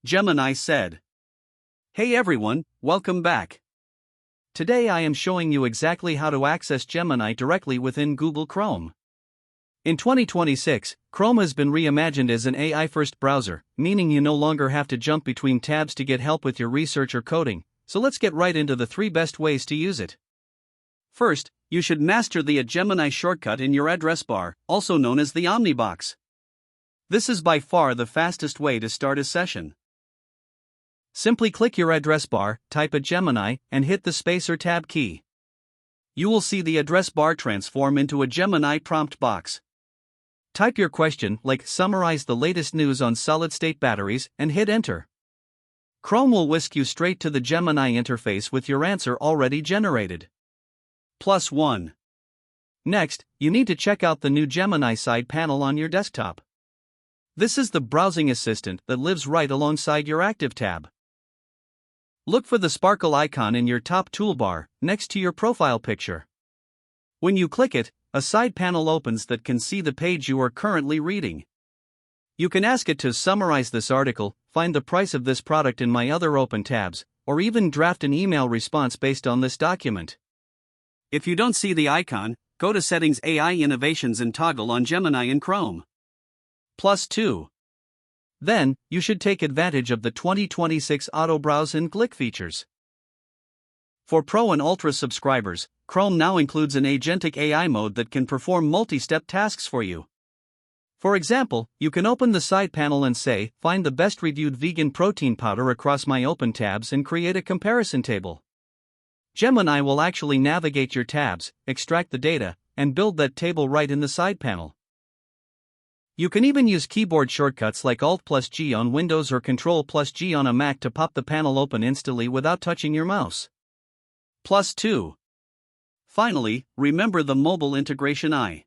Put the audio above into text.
Gemini said. Hey everyone, welcome back. Today I am showing you exactly how to access Gemini directly within Google Chrome. In 2026, Chrome has been reimagined as an AI-first browser, meaning you no longer have to jump between tabs to get help with your research or coding, so let's get right into the 3 best ways to use it. First, you should master the Gemini shortcut in your address bar, also known as the Omnibox. This is by far the fastest way to start a session. Simply click your address bar, type a Gemini, and hit the space or tab key. You will see the address bar transform into a Gemini prompt box. Type your question, like summarize the latest news on solid-state batteries, and hit enter. Chrome will whisk you straight to the Gemini interface with your answer already generated. +1. Next, you need to check out the new Gemini side panel on your desktop. This is the browsing assistant that lives right alongside your active tab. Look for the sparkle icon in your top toolbar, next to your profile picture. When you click it, a side panel opens that can see the page you are currently reading. You can ask it to summarize this article, find the price of this product in my other open tabs, or even draft an email response based on this document. If you don't see the icon, go to Settings, AI Innovations and toggle on Gemini in Chrome. +2. Then, you should take advantage of the 2026 Auto Browse and Click features. For Pro and Ultra subscribers, Chrome now includes an agentic AI mode that can perform multi-step tasks for you. For example, you can open the side panel and say, find the best reviewed vegan protein powder across my open tabs and create a comparison table. Gemini will actually navigate your tabs, extract the data, and build that table right in the side panel. You can even use keyboard shortcuts like Alt+G on Windows or Control+G on a Mac to pop the panel open instantly without touching your mouse. +2. Finally, remember the mobile integration eye.